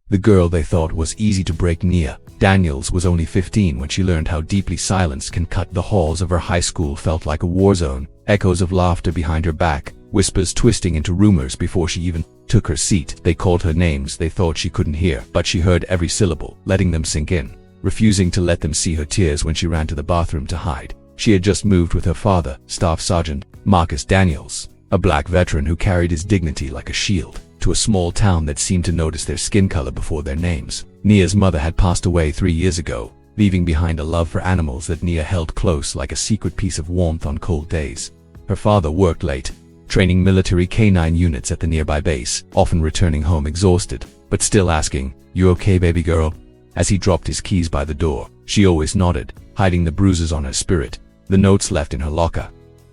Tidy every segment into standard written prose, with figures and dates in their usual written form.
The girl they thought was easy to break, Nia Daniels, was only 15 when she learned how deeply silence can cut. The halls of her high school felt like a war zone, echoes of laughter behind her back, whispers twisting into rumors before she even took her seat. They called her names they thought she couldn't hear, but she heard every syllable, letting them sink in, refusing to let them see her tears when she ran to the bathroom to hide. She had just moved with her father, Staff Sergeant Marcus Daniels, a black veteran who carried his dignity like a shield, to a small town that seemed to notice their skin color before their names. Nia's mother had passed away 3 years ago, leaving behind a love for animals that Nia held close like a secret piece of warmth on cold days. Her father worked late, training military canine units at the nearby base, often returning home exhausted, but still asking, "You okay, baby girl?" As he dropped his keys by the door, she always nodded, hiding the bruises on her spirit, the notes left in her locker,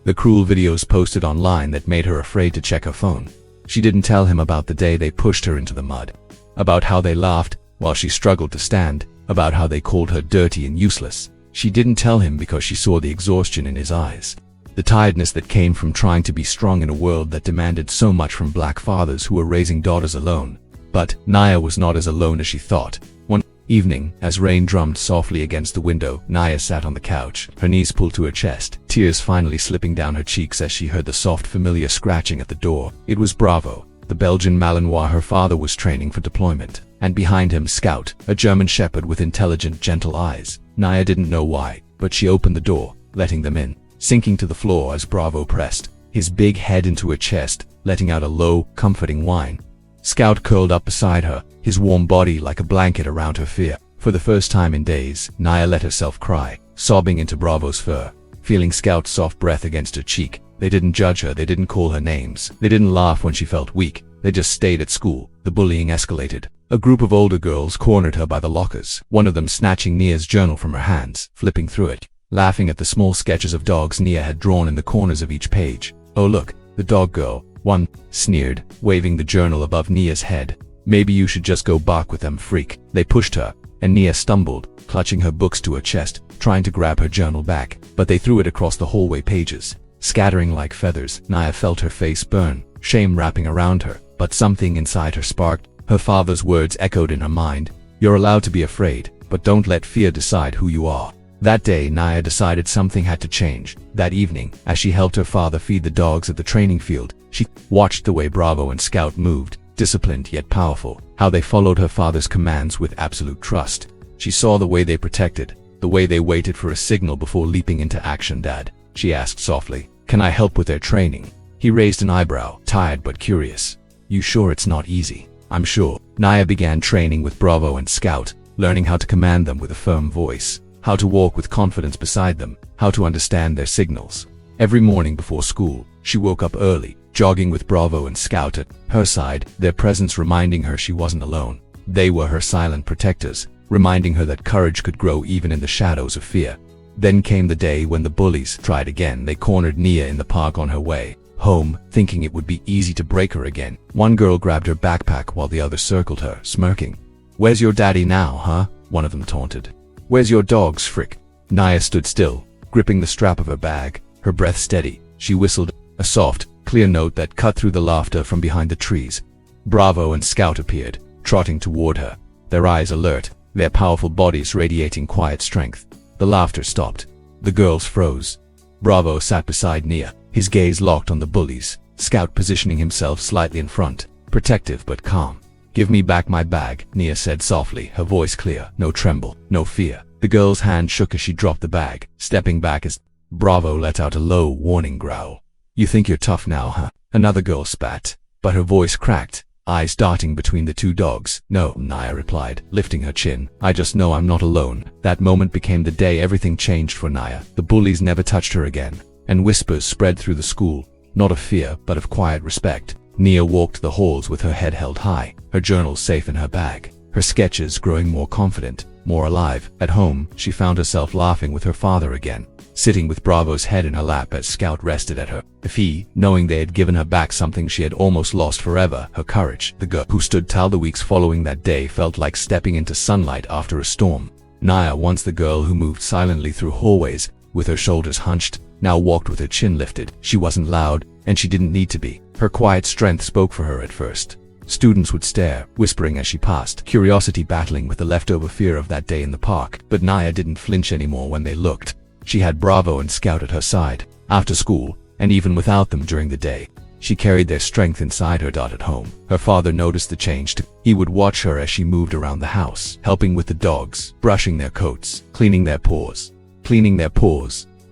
the cruel videos posted online that made her afraid to check her phone. She didn't tell him about the day they pushed her into the mud, about how they laughed while she struggled to stand, about how they called her dirty and useless. She didn't tell him because she saw the exhaustion in his eyes, the tiredness that came from trying to be strong in a world that demanded so much from black fathers who were raising daughters alone. But Nia was not as alone as she thought. One evening, as rain drummed softly against the window, Nia sat on the couch, her knees pulled to her chest, tears finally slipping down her cheeks as she heard the soft, familiar scratching at the door. It was Bravo, the Belgian Malinois her father was training for deployment, and behind him Scout, a German shepherd with intelligent, gentle eyes. Nia didn't know why, but she opened the door, letting them in, sinking to the floor as Bravo pressed his big head into her chest, letting out a low, comforting whine. Scout curled up beside her, his warm body like a blanket around her fear. For the first time in days, Nia let herself cry, sobbing into Bravo's fur, feeling Scout's soft breath against her cheek. They didn't judge her, they didn't call her names, they didn't laugh when she felt weak, they just stayed at school. The bullying escalated. A group of older girls cornered her by the lockers, one of them snatching Nia's journal from her hands, flipping through it, laughing at the small sketches of dogs Nia had drawn in the corners of each page. "Oh look, the dog girl," one sneered, waving the journal above Nia's head. "Maybe you should just go bark with them, freak." They pushed her, and Nia stumbled, clutching her books to her chest, trying to grab her journal back, but they threw it across the hallway pages, scattering like feathers. Nia felt her face burn, shame wrapping around her, but something inside her sparked. Her father's words echoed in her mind, "You're allowed to be afraid, but don't let fear decide who you are." That day, Nia decided something had to change. That evening, as she helped her father feed the dogs at the training field, she watched the way Bravo and Scout moved, disciplined yet powerful, how they followed her father's commands with absolute trust. She saw the way they protected, the way they waited for a signal before leaping into action. "Dad," she asked softly, "can I help with their training?" He raised an eyebrow, tired but curious. "You sure it's not easy?" "I'm sure." Nia began training with Bravo and Scout, learning how to command them with a firm voice, how to walk with confidence beside them, how to understand their signals. Every morning before school, she woke up early, jogging with Bravo and Scout at her side, their presence reminding her she wasn't alone. They were her silent protectors, reminding her that courage could grow even in the shadows of fear. Then came the day when the bullies tried again. They cornered Nia in the park on her way home, thinking it would be easy to break her again. One girl grabbed her backpack while the other circled her, smirking. "Where's your daddy now, huh?" one of them taunted. "Where's your dogs, frick?" Nia stood still, gripping the strap of her bag, her breath steady. She whistled, a soft, clear note that cut through the laughter from behind the trees. Bravo and Scout appeared, trotting toward her, their eyes alert, their powerful bodies radiating quiet strength. The laughter stopped. The girls froze. Bravo sat beside Nia, his gaze locked on the bullies, Scout positioning himself slightly in front, protective but calm. "Give me back my bag," Nia said softly, her voice clear, no tremble, no fear. The girl's hand shook as she dropped the bag, stepping back as Bravo let out a low, warning growl. "You think you're tough now, huh?" Another girl spat, but her voice cracked, eyes darting between the two dogs. "No," Nia replied, lifting her chin. "I just know I'm not alone." That moment became the day everything changed for Nia. The bullies never touched her again, and whispers spread through the school, not of fear, but of quiet respect. Nia walked the halls with her head held high, her journal safe in her bag, her sketches growing more confident, more alive. At home, she found herself laughing with her father again, sitting with Bravo's head in her lap as Scout rested at her feet, knowing they had given her back something she had almost lost forever, her courage. The girl who stood tall the weeks following that day felt like stepping into sunlight after a storm. Nia, once the girl who moved silently through hallways, with her shoulders hunched, now walked with her chin lifted. She wasn't loud, and she didn't need to be. Her quiet strength spoke for her at first. Students would stare, whispering as she passed, curiosity battling with the leftover fear of that day in the park. But Naya didn't flinch anymore when they looked. She had Bravo and Scout at her side, after school, and even without them during the day. She carried their strength inside her. At home, her father noticed the change too. He would watch her as she moved around the house, helping with the dogs, brushing their coats, cleaning their paws,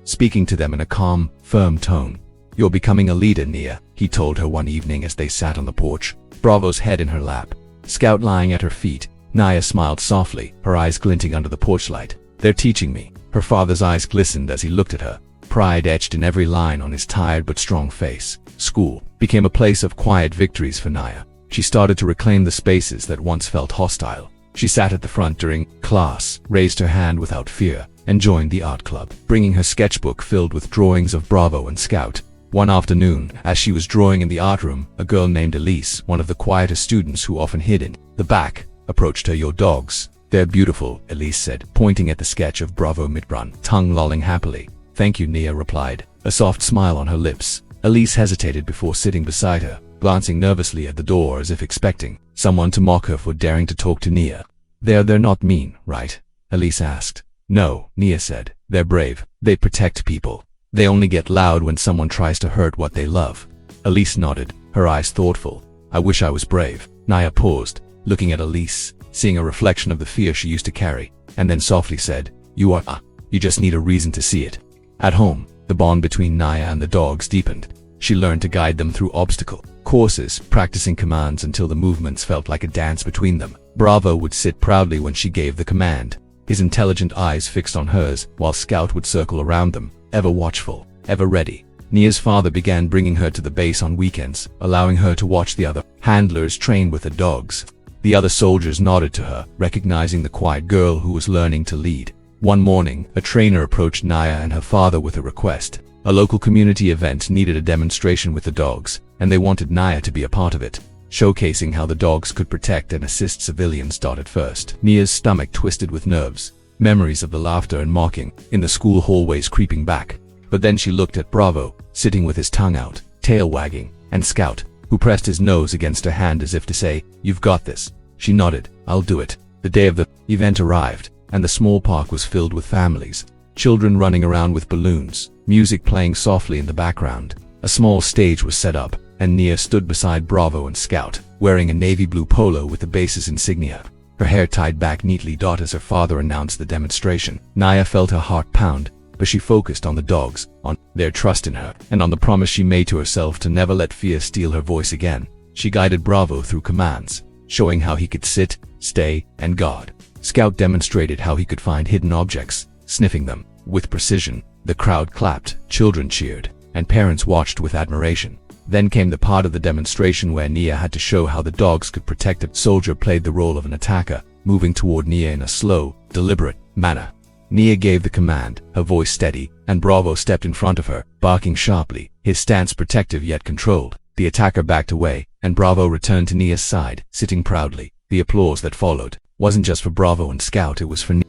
speaking to them in a calm, firm tone. "You're becoming a leader, Nia," he told her one evening as they sat on the porch, Bravo's head in her lap, Scout lying at her feet. Nia smiled softly, her eyes glinting under the porch light. "They're teaching me." Her father's eyes glistened as he looked at her, pride etched in every line on his tired but strong face. School became a place of quiet victories for Nia. She started to reclaim the spaces that once felt hostile. She sat at the front during class, raised her hand without fear, and joined the art club, bringing her sketchbook filled with drawings of Bravo and Scout. One afternoon, as she was drawing in the art room, a girl named Elise, one of the quieter students who often hid in the back, approached her. "Your dogs. They're beautiful," Elise said, pointing at the sketch of Bravo mid-run, tongue lolling happily. "Thank you," Nia replied, a soft smile on her lips. Elise hesitated before sitting beside her, glancing nervously at the door as if expecting someone to mock her for daring to talk to Nia. They're not mean, right?" Elise asked. "No," Nia said. "They're brave. They protect people. They only get loud when someone tries to hurt what they love." Elise nodded, her eyes thoughtful. "I wish I was brave." Nia paused, looking at Elise, seeing a reflection of the fear she used to carry, and then softly said, "You are. You just need a reason to see it." At home, the bond between Nia and the dogs deepened. She learned to guide them through obstacle courses, practicing commands until the movements felt like a dance between them. Bravo would sit proudly when she gave the command, his intelligent eyes fixed on hers, while Scout would circle around them, ever watchful, ever ready. Nia's father began bringing her to the base on weekends, allowing her to watch the other handlers train with the dogs. The other soldiers nodded to her, recognizing the quiet girl who was learning to lead. One morning, a trainer approached Nia and her father with a request. A local community event needed a demonstration with the dogs, and they wanted Nia to be a part of it, showcasing how the dogs could protect and assist civilians. At first, Nia's stomach twisted with nerves, memories of the laughter and mocking in the school hallways creeping back. But then she looked at Bravo, sitting with his tongue out, tail wagging, and Scout, who pressed his nose against her hand as if to say, "You've got this." She nodded, "I'll do it." The day of the event arrived, and the small park was filled with families, children running around with balloons, music playing softly in the background. A small stage was set up, and Nia stood beside Bravo and Scout, wearing a navy blue polo with the base's insignia, her hair tied back neatly. As her father announced the demonstration, Nia felt her heart pound, but she focused on the dogs, on their trust in her, and on the promise she made to herself to never let fear steal her voice again. She guided Bravo through commands, showing how he could sit, stay, and guard. Scout demonstrated how he could find hidden objects, sniffing them with precision. The crowd clapped, children cheered, and parents watched with admiration. Then came the part of the demonstration where Nia had to show how the dogs could protect a soldier. Played the role of an attacker, moving toward Nia in a slow, deliberate manner. Nia gave the command, her voice steady, and Bravo stepped in front of her, barking sharply, his stance protective yet controlled. The attacker backed away, and Bravo returned to Nia's side, sitting proudly. The applause that followed wasn't just for Bravo and Scout, it was for Nia.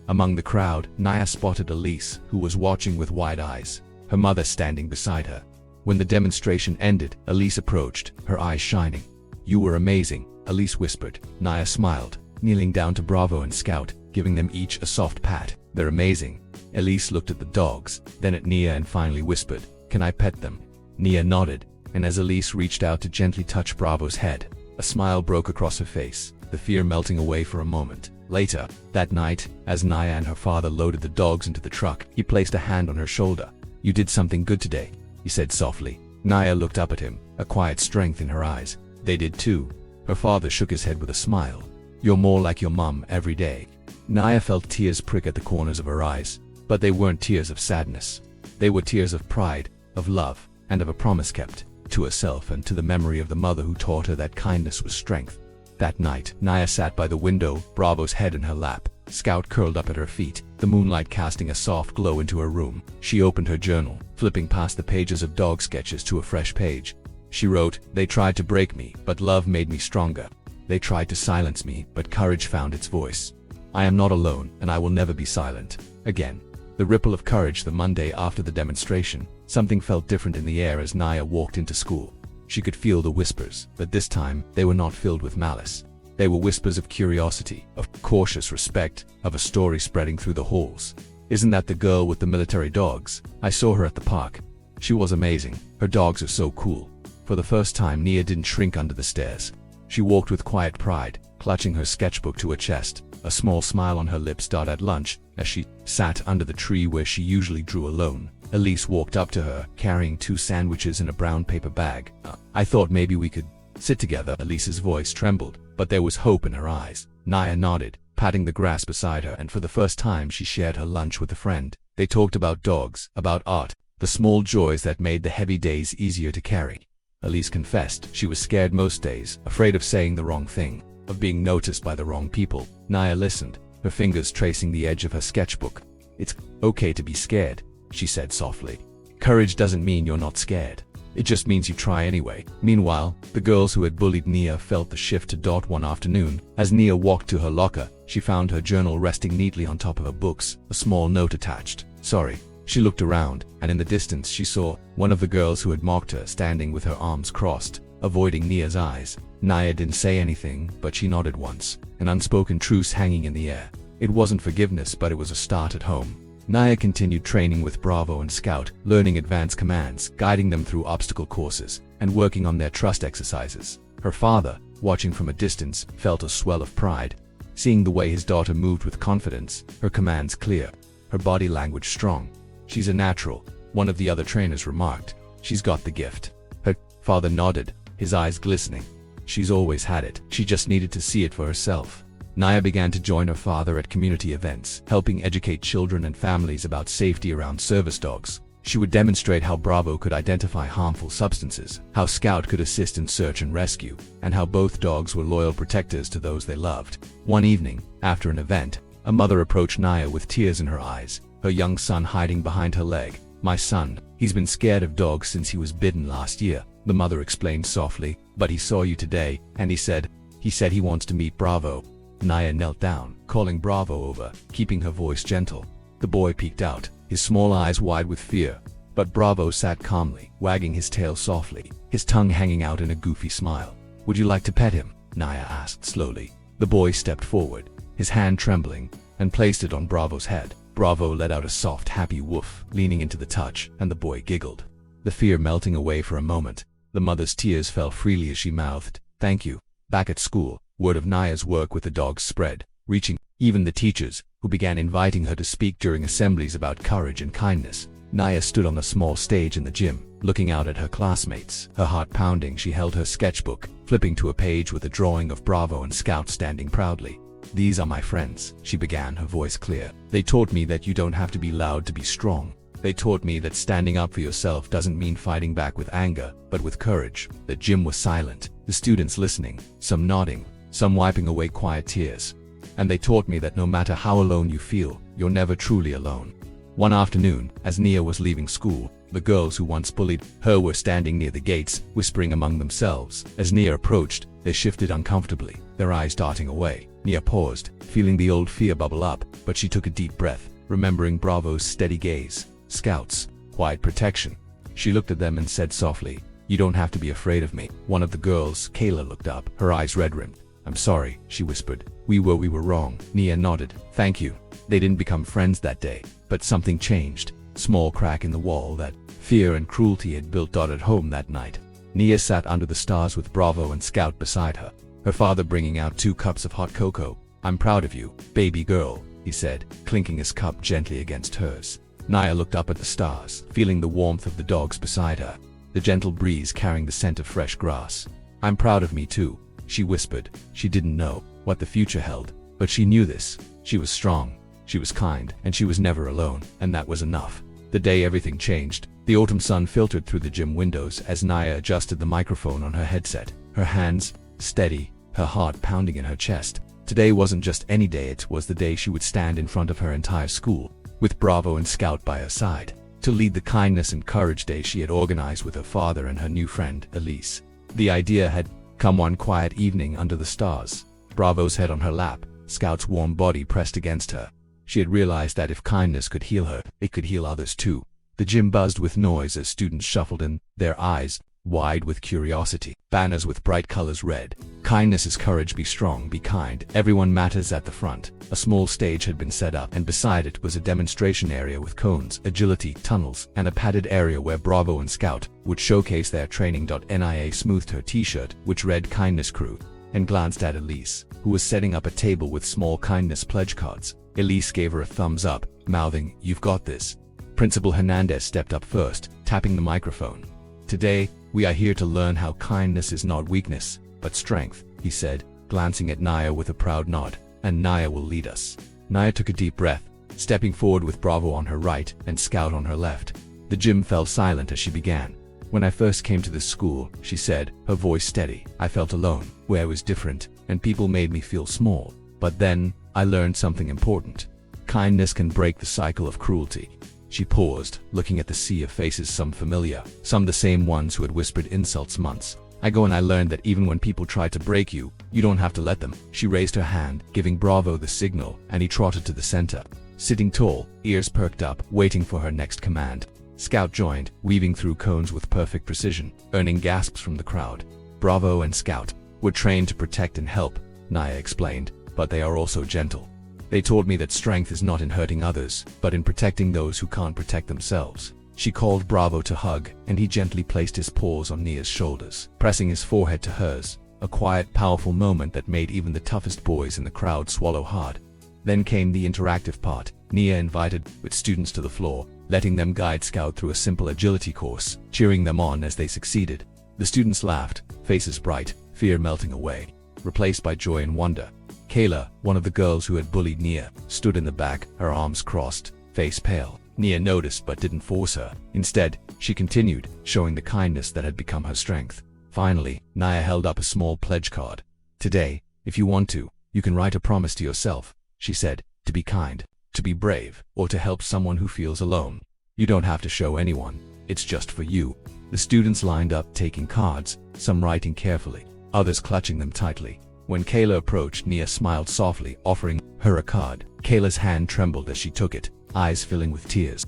Among the crowd, Nia spotted Elise, who was watching with wide eyes, her mother standing beside her. When the demonstration ended, Elise approached, her eyes shining. "You were amazing," Elise whispered. Nia smiled, kneeling down to Bravo and Scout, giving them each a soft pat. "They're amazing." Elise looked at the dogs, then at Nia and finally whispered, "Can I pet them?" Nia nodded, and as Elise reached out to gently touch Bravo's head, a smile broke across her face, the fear melting away for a moment. Later, that night, as Nia and her father loaded the dogs into the truck, he placed a hand on her shoulder. "You did something good today," he said softly. Nia looked up at him, a quiet strength in her eyes. "They did too." Her father shook his head with a smile. "You're more like your mom every day." Nia felt tears prick at the corners of her eyes, but they weren't tears of sadness. They were tears of pride, of love, and of a promise kept, to herself and to the memory of the mother who taught her that kindness was strength. That night, Nia sat by the window, Bravo's head in her lap, Scout curled up at her feet, the moonlight casting a soft glow into her room. She opened her journal, flipping past the pages of dog sketches to a fresh page. She wrote, "They tried to break me, but love made me stronger. They tried to silence me, but courage found its voice. I am not alone, and I will never be silent again." The ripple of courage. The Monday after the demonstration, something felt different in the air as Nia walked into school. She could feel the whispers, but this time they were not filled with malice. They were whispers of curiosity, of cautious respect, of a story spreading through the halls. "Isn't that the girl with the military dogs? I saw her at the park. She was amazing. Her dogs are so cool." For the first time, Nia didn't shrink under the stares. She walked with quiet pride, clutching her sketchbook to her chest, a small smile on her lips. At lunch, as she sat under the tree where she usually drew alone, Elise walked up to her, carrying 2 sandwiches in a brown paper bag. "I thought maybe we could sit together." Elise's voice trembled, but there was hope in her eyes. Nia nodded, patting the grass beside her, and for the first time she shared her lunch with a friend. They talked about dogs, about art, the small joys that made the heavy days easier to carry. Elise confessed she was scared most days, afraid of saying the wrong thing, of being noticed by the wrong people. Nia listened, her fingers tracing the edge of her sketchbook. "It's okay to be scared," she said softly. "Courage doesn't mean you're not scared. It just means you try anyway." Meanwhile, the girls who had bullied Nia felt the shift to Dot one afternoon. As Nia walked to her locker, she found her journal resting neatly on top of her books, a small note attached. "Sorry." She looked around, and in the distance she saw one of the girls who had mocked her standing with her arms crossed, avoiding Nia's eyes. Nia didn't say anything, but she nodded once, an unspoken truce hanging in the air. It wasn't forgiveness, but it was a start at home. Nia continued training with Bravo and Scout, learning advanced commands, guiding them through obstacle courses, and working on their trust exercises. Her father, watching from a distance, felt a swell of pride, seeing the way his daughter moved with confidence, her commands clear, her body language strong. "She's a natural," one of the other trainers remarked. "She's got the gift." Her father nodded, his eyes glistening. "She's always had it. She just needed to see it for herself." Nia began to join her father at community events, helping educate children and families about safety around service dogs. She would demonstrate how Bravo could identify harmful substances, how Scout could assist in search and rescue, and how both dogs were loyal protectors to those they loved. One evening, after an event, a mother approached Nia with tears in her eyes, her young son hiding behind her leg. "My son, he's been scared of dogs since he was bitten last year," the mother explained softly, "but he saw you today, and he said he wants to meet Bravo." Nia knelt down, calling Bravo over, keeping her voice gentle. The boy peeked out, his small eyes wide with fear, but Bravo sat calmly, wagging his tail softly, his tongue hanging out in a goofy smile. "Would you like to pet him?" Nia asked slowly. The boy stepped forward, his hand trembling, and placed it on Bravo's head. Bravo let out a soft, happy woof, leaning into the touch, and the boy giggled, the fear melting away for a moment. The mother's tears fell freely as she mouthed, "Thank you." Back at school, word of Nia's work with the dogs spread, reaching even the teachers, who began inviting her to speak during assemblies about courage and kindness. Nia stood on a small stage in the gym, looking out at her classmates, her heart pounding. She held her sketchbook, flipping to a page with a drawing of Bravo and Scout standing proudly. "These are my friends," she began, her voice clear. "They taught me that you don't have to be loud to be strong. They taught me that standing up for yourself doesn't mean fighting back with anger, but with courage." The gym was silent, the students listening, some nodding, some wiping away quiet tears. "And they taught me that no matter how alone you feel, you're never truly alone." One afternoon, as Nia was leaving school, the girls who once bullied her were standing near the gates, whispering among themselves. As Nia approached, they shifted uncomfortably, their eyes darting away. Nia paused, feeling the old fear bubble up, but she took a deep breath, remembering Bravo's steady gaze, Scout's quiet protection. She looked at them and said softly, "You don't have to be afraid of me." One of the girls, Kayla, looked up, her eyes red-rimmed. "I'm sorry," she whispered. We were wrong." Nia nodded. "Thank you." They didn't become friends that day, but something changed. Small crack in the wall that fear and cruelty had built at home that night. Nia sat under the stars with Bravo and Scout beside her, her father bringing out 2 cups of hot cocoa. "I'm proud of you, baby girl," he said, clinking his cup gently against hers. Nia looked up at the stars, feeling the warmth of the dogs beside her, the gentle breeze carrying the scent of fresh grass. "I'm proud of me too," she whispered. She didn't know what the future held, but she knew this. She was strong, she was kind, and she was never alone, and that was enough. The day everything changed, the autumn sun filtered through the gym windows as Nia adjusted the microphone on her headset, her hands steady, her heart pounding in her chest. Today wasn't just any day, it was the day she would stand in front of her entire school, with Bravo and Scout by her side, to lead the kindness and courage day she had organized with her father and her new friend, Elise. The idea had come one quiet evening under the stars, Bravo's head on her lap, Scout's warm body pressed against her. She had realized that if kindness could heal her, it could heal others too. The gym buzzed with noise as students shuffled in, their eyes wide with curiosity. Banners with bright colors read, "Kindness is courage, be strong, be kind, everyone matters" at the front. A small stage had been set up, and beside it was a demonstration area with cones, agility, tunnels, and a padded area where Bravo and Scout would showcase their training. Nia smoothed her t-shirt, which read Kindness Crew, and glanced at Elise, who was setting up a table with small kindness pledge cards. Elise gave her a thumbs up, mouthing, "You've got this." Principal Hernandez stepped up first, tapping the microphone. "Today, we are here to learn how kindness is not weakness, but strength," he said, glancing at Nia with a proud nod. "And Nia will lead us." Nia took a deep breath, stepping forward with Bravo on her right and Scout on her left. The gym fell silent as she began. "When I first came to this school," she said, her voice steady, "I felt alone, where I was different, and people made me feel small. But then, I learned something important. Kindness can break the cycle of cruelty." She paused, looking at the sea of faces, some familiar, some the same ones who had whispered insults months ago, "and I learned that even when people try to break you, you don't have to let them." She raised her hand, giving Bravo the signal, and he trotted to the center, sitting tall, ears perked up, waiting for her next command. Scout joined, weaving through cones with perfect precision, earning gasps from the crowd. Bravo and Scout were trained to protect and help, Nia explained, "but they are also gentle. They told me that strength is not in hurting others, but in protecting those who can't protect themselves." She called Bravo to hug, and he gently placed his paws on Nia's shoulders, pressing his forehead to hers, a quiet, powerful moment that made even the toughest boys in the crowd swallow hard. Then came the interactive part. Nia invited students to the floor, letting them guide Scout through a simple agility course, cheering them on as they succeeded. The students laughed, faces bright, fear melting away, replaced by joy and wonder. Kayla, one of the girls who had bullied Nia, stood in the back, her arms crossed, face pale. Nia noticed but didn't force her. Instead, she continued, showing the kindness that had become her strength. Finally, Nia held up a small pledge card. "Today, if you want to, you can write a promise to yourself," she said, "to be kind, to be brave, or to help someone who feels alone. You don't have to show anyone. It's just for you." The students lined up, taking cards, some writing carefully, others clutching them tightly. When Kayla approached, Nia smiled softly, offering her a card. Kayla's hand trembled as she took it, eyes filling with tears.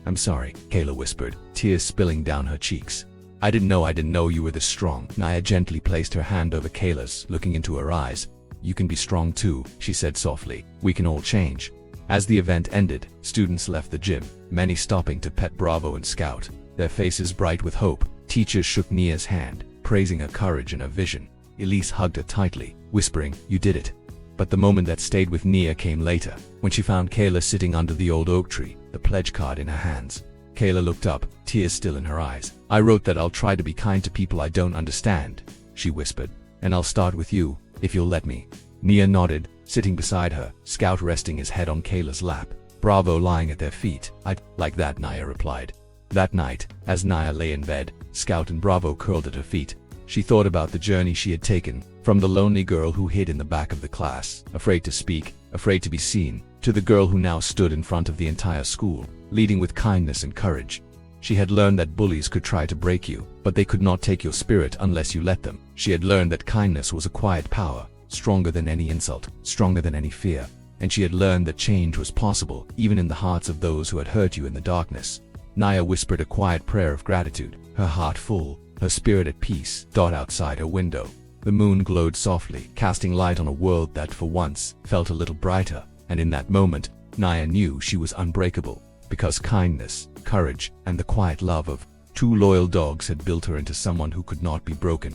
"I'm sorry," Kayla whispered, tears spilling down her cheeks. I didn't know you were this strong." Nia gently placed her hand over Kayla's, looking into her eyes. "You can be strong too," she said softly. "We can all change." As the event ended, students left the gym, many stopping to pet Bravo and Scout, their faces bright with hope. Teachers shook Nia's hand, praising her courage and her vision. Elise hugged her tightly, whispering, "You did it." But the moment that stayed with Nia came later, when she found Kayla sitting under the old oak tree, the pledge card in her hands. Kayla looked up, tears still in her eyes. "I wrote that I'll try to be kind to people I don't understand," she whispered, "and I'll start with you, if you'll let me." Nia nodded, sitting beside her, Scout resting his head on Kayla's lap, Bravo lying at their feet. "I'd like that," Nia replied. That night, as Nia lay in bed, Scout and Bravo curled at her feet. She thought about the journey she had taken, from the lonely girl who hid in the back of the class, afraid to speak, afraid to be seen, to the girl who now stood in front of the entire school, leading with kindness and courage. She had learned that bullies could try to break you, but they could not take your spirit unless you let them. She had learned that kindness was a quiet power, stronger than any insult, stronger than any fear. And she had learned that change was possible, even in the hearts of those who had hurt you in the darkness. Nia whispered a quiet prayer of gratitude, her heart full, her spirit at peace. Outside her window, the moon glowed softly, casting light on a world that for once felt a little brighter. And in that moment, Nia knew she was unbreakable, because kindness, courage, and the quiet love of two loyal dogs had built her into someone who could not be broken.